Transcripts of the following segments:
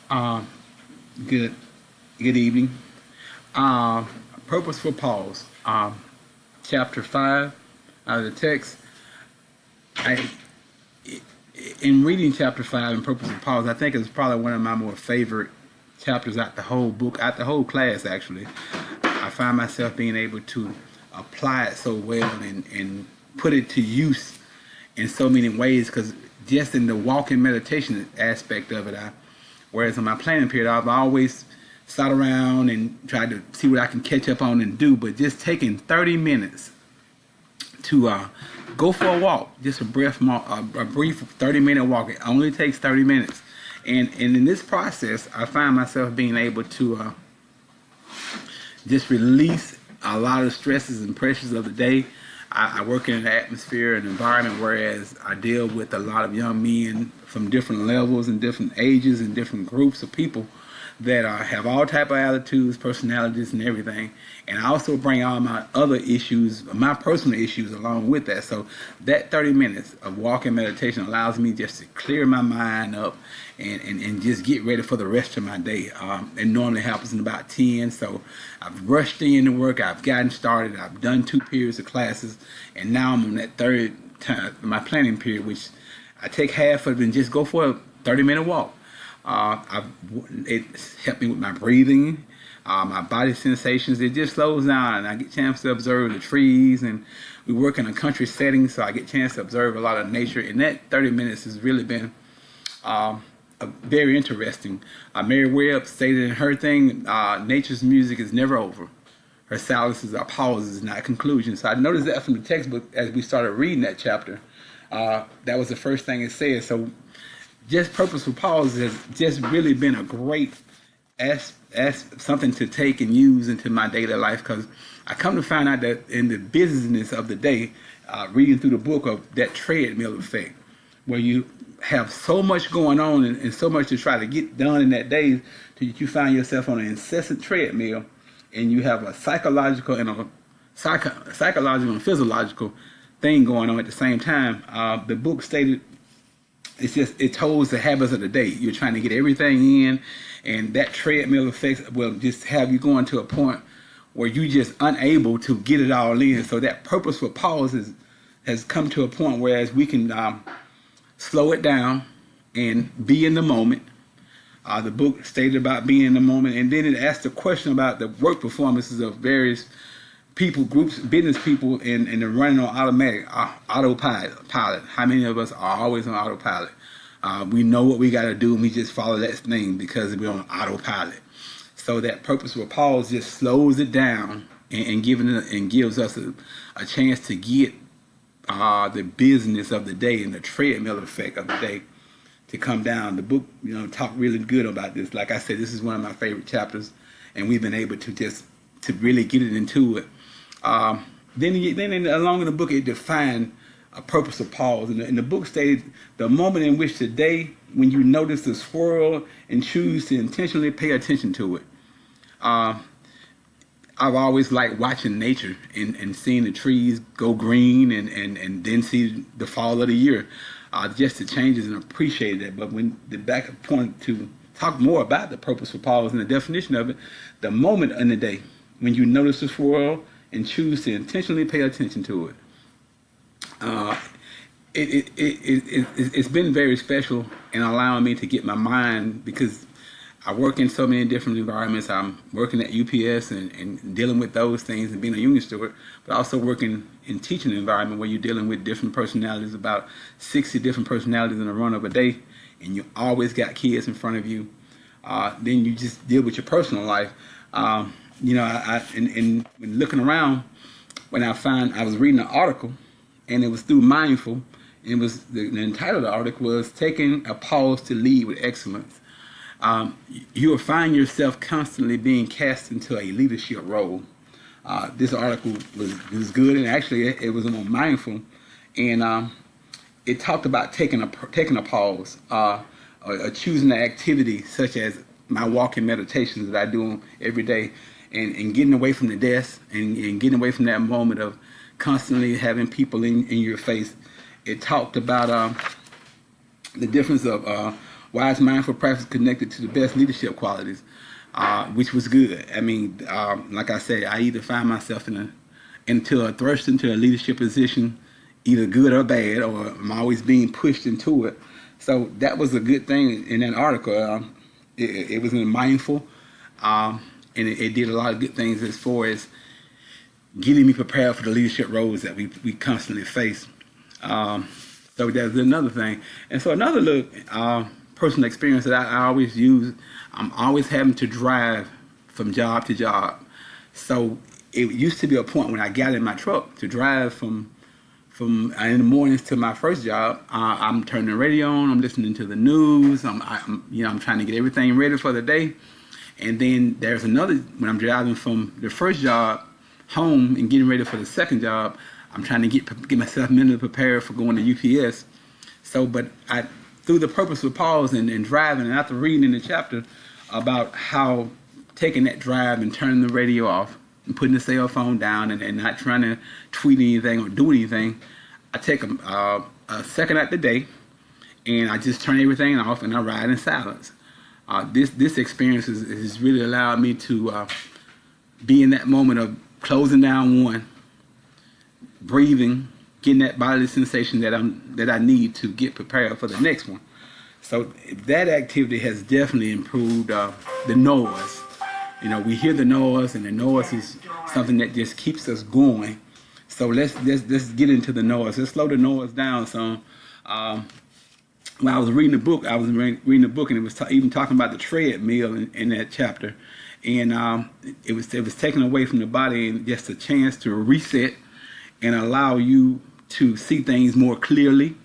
Um, good, good evening. Um, Purposeful Pause. Chapter 5 out of the text. I, in reading chapter 5 in Purposeful Pause, I think it's probably one of my more favorite chapters out the whole book, out the whole class actually. I find myself being able to apply it so well and put it to use in so many ways because just in the walking meditation aspect of it, whereas in my planning period, I've always sat around and tried to see what I can catch up on and do, but just taking 30 minutes to go for a walk, just a brief 30-minute walk. It only takes 30 minutes. And in this process, I find myself being able to just release a lot of stresses and pressures of the day. I work in an atmosphere and environment whereas I deal with a lot of young men from different levels and different ages and different groups of people that have all type of attitudes, personalities, and everything. And I also bring all my other issues, my personal issues, along with that. So that 30 minutes of walking meditation allows me just to clear my mind up and just get ready for the rest of my day. It normally happens in about 10. So I've rushed in to work. I've gotten started. I've done 2 periods of classes. And now I'm on that third time, my planning period, which I take half of it and just go for a 30-minute walk. It's helped me with my breathing, my body sensations. It just slows down, and I get a chance to observe the trees. And we work in a country setting, so I get a chance to observe a lot of nature. And that 30 minutes has really been very interesting. Mary Webb stated in her thing, nature's music is never over. Her silences are pauses, not conclusions. So I noticed that from the textbook as we started reading that chapter. That was the first thing it said. So just Purposeful Pause has just really been a great something to take and use into my daily life because I come to find out that in the business of the day, reading through the book of that treadmill effect, where you have so much going on and so much to try to get done in that day that you find yourself on an incessant treadmill and you have a psychological and physiological thing going on at the same time. The book stated it holds the habits of the day. You're trying to get everything in, and that treadmill effect will just have you going to a point where you're just unable to get it all in. So that purposeful pause has come to a point whereas we can slow it down and be in the moment. The book stated about being in the moment, and then it asked a question about the work performances of various people, groups, business people, and they're running on autopilot. How many of us are always on autopilot? We know what we got to do, and we just follow that thing because we're on autopilot. So that purposeful pause just slows it down and gives us a chance to get the business of the day and the treadmill effect of the day to come down. The book, talked really good about this. Like I said, this is one of my favorite chapters, and we've been able to really get it into it. Then along in the book, it defined a purposeful pause. And the book stated the moment in which the day when you notice the swirl and choose to intentionally pay attention to it. I've always liked watching nature and seeing the trees go green and then see the fall of the year. Just the changes and appreciate that. But when the back point to talk more about the purposeful pause and the definition of it, the moment in the day when you notice the swirl and choose to intentionally pay attention to it. It's been very special in allowing me to get my mind, because I work in so many different environments. I'm working at UPS and dealing with those things and being a union steward, but also working in teaching environment where you're dealing with different personalities, about 60 different personalities in a run of a day, and you always got kids in front of you. Then you just deal with your personal life. When looking around, when I was reading an article, and it was through Mindful. It was the title of the article was "Taking a Pause to Lead with Excellence." You will find yourself constantly being cast into a leadership role. This article was good, and actually it was on Mindful, and it talked about taking a pause, or choosing an activity such as my walking meditations that I do every day, and getting away from the desk and getting away from that moment of constantly having people in your face. It talked about the difference of wise mindful practice connected to the best leadership qualities, which was good. I mean, like I said, I either find myself thrust into a leadership position, either good or bad, or I'm always being pushed into it. So that was a good thing in that article. It was mindful, and it did a lot of good things as far as getting me prepared for the leadership roles that we constantly face. So that's another thing. And so another little personal experience that I always use, I'm always having to drive from job to job. So it used to be a point when I got in my truck to drive from in the mornings to my first job. I'm turning the radio on, I'm listening to the news, I'm trying to get everything ready for the day. And then there's another, when I'm driving from the first job home and getting ready for the second job, I'm trying to get myself mentally prepared for going to UPS. So, but through the Purposeful Pause and driving, and after reading in the chapter about how taking that drive and turning the radio off and putting the cell phone down and not trying to tweet anything or do anything, I take a second out the day and I just turn everything off and I ride in silence. This experience has really allowed me to be in that moment of closing down one, breathing, getting that bodily sensation that I need to get prepared for the next one. So that activity has definitely improved the noise. We hear the noise, and the noise is something that just keeps us going. So let's get into the noise. Let's slow the noise down some. When I was reading the book, and it was even talking about the treadmill in that chapter, and it was taken away from the body and just a chance to reset and allow you to see things more clearly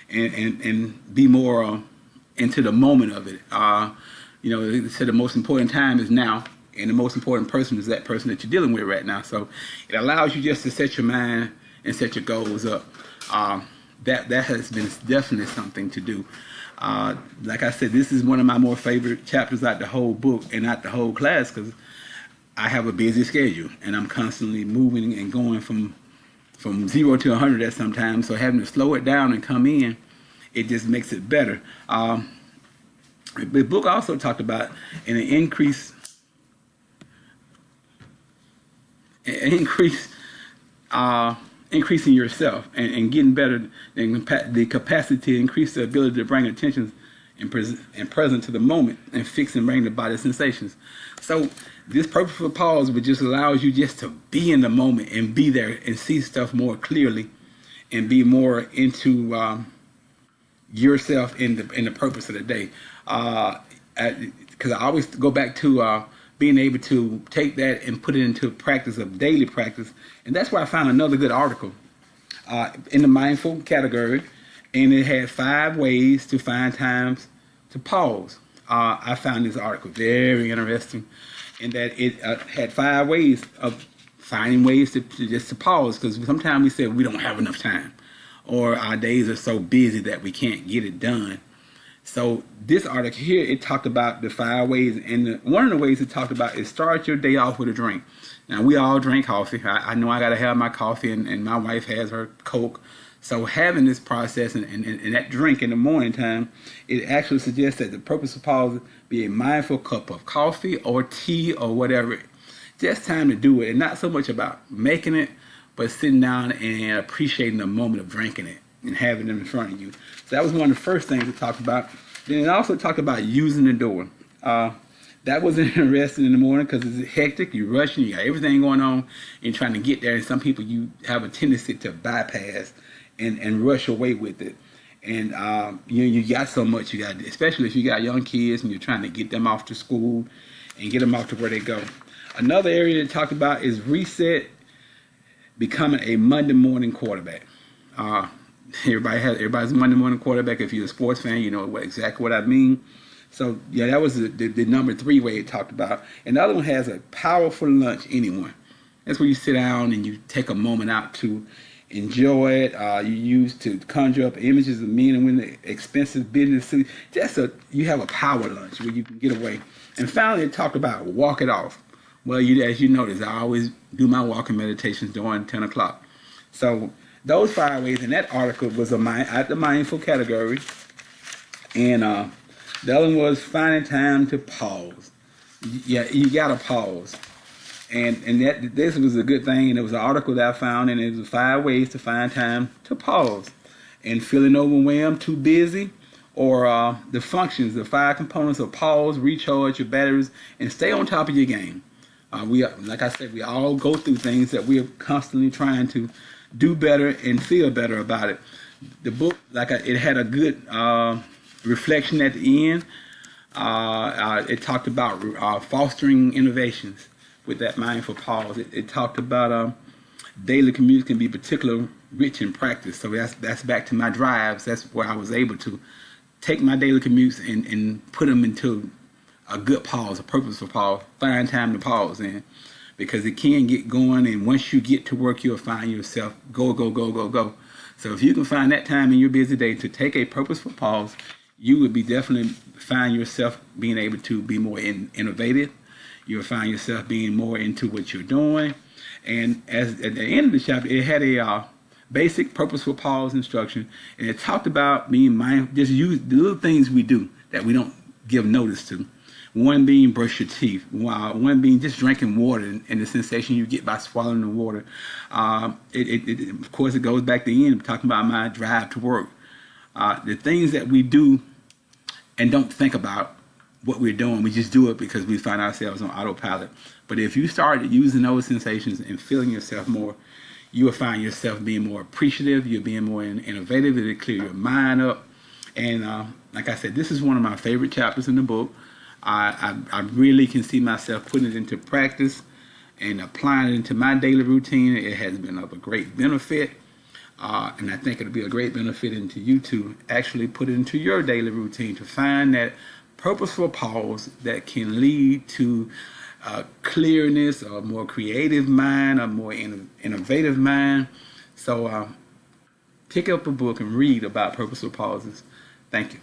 and be more into the moment of it. It said the most important time is now, and the most important person is that person that you're dealing with right now. So it allows you just to set your mind and set your goals up. That has been definitely something to do. Like I said, this is one of my more favorite chapters out the whole book and out the whole class, because I have a busy schedule and I'm constantly moving and going from 0 to 100 at some time. So having to slow it down and come in, it just makes it better. The book also talked about an increasing yourself and getting better, and the capacity to increase the ability to bring attention and present to the moment and fix and bring the body sensations. So this purposeful pause, which just allows you just to be in the moment and be there and see stuff more clearly and be more into yourself in the purpose of the day. Because I always go back to being able to take that and put it into practice of daily practice. And that's where I found another good article in the mindful category. And it had 5 ways to find times to pause. I found this article very interesting in that it had 5 ways of finding ways to pause. Because sometimes we say we don't have enough time, or our days are so busy that we can't get it done. So this article here, it talked about the 5 ways, and one of the ways it talked about is start your day off with a drink. Now, we all drink coffee. I know I got to have my coffee, and my wife has her Coke. So having this process and that drink in the morning time, it actually suggests that the purposeful pause be a mindful cup of coffee or tea or whatever. Just time to do it, and not so much about making it, but sitting down and appreciating the moment of drinking it and having them in front of you. So that was one of the first things it talked about. Then it also talked about using the door. That was interesting in the morning because it's hectic, you're rushing, you got everything going on, and trying to get there. And some people, you have a tendency to bypass and rush away with it. And you got so much you got, especially if you got young kids and you're trying to get them off to school and get them off to where they go. Another area it talked about is reset, becoming a Monday morning quarterback. Everybody's a Monday morning quarterback. If you're a sports fan, you know exactly what I mean. So yeah, that was the number 3 way it talked about. And the other one has a powerful lunch anyone. That's where you sit down and you take a moment out to enjoy it. You use to conjure up images of men and women, expensive business suits. Just so you have a power lunch where you can get away. And finally, it talked about walk it off. Well, as you notice, I always do my walking meditations during 10 o'clock. So those 5 ways in that article was at the mindful category. And The other one was finding time to pause. Yeah, you gotta pause. And that this was a good thing. And it was an article that I found, and it was 5 ways to find time to pause. And feeling overwhelmed, too busy, or the functions, the 5 components of pause, recharge your batteries, and stay on top of your game. Like I said, we all go through things that we're constantly trying to do better and feel better about it. The book, it had a good reflection at the end. It talked about fostering innovations with that mindful pause. It talked about daily commutes can be particularly rich in practice. So that's back to my drives. That's where I was able to take my daily commutes and put them into a good pause, a purposeful pause, find time to pause in, because it can get going, and once you get to work, you'll find yourself go, go, go, go, go. So if you can find that time in your busy day to take a purposeful pause, you would be definitely find yourself being able to be more innovative. You'll find yourself being more into what you're doing. And as at the end of the chapter, it had a basic purposeful pause instruction, and it talked about being mindful, just use the little things we do that we don't give notice to. One being brush your teeth, one being just drinking water and the sensation you get by swallowing the water. Of course, it goes back to the end, talking about my drive to work. The things that we do and don't think about what we're doing, we just do it because we find ourselves on autopilot. But if you start using those sensations and feeling yourself more, you will find yourself being more appreciative, you're being more innovative, it'll clear your mind up. And like I said, this is one of my favorite chapters in the book. I really can see myself putting it into practice and applying it into my daily routine. It has been of a great benefit. And I think it'll be a great benefit into you to actually put it into your daily routine, to find that purposeful pause that can lead to clearness, a more creative mind, a more innovative mind. So pick up a book and read about purposeful pauses. Thank you.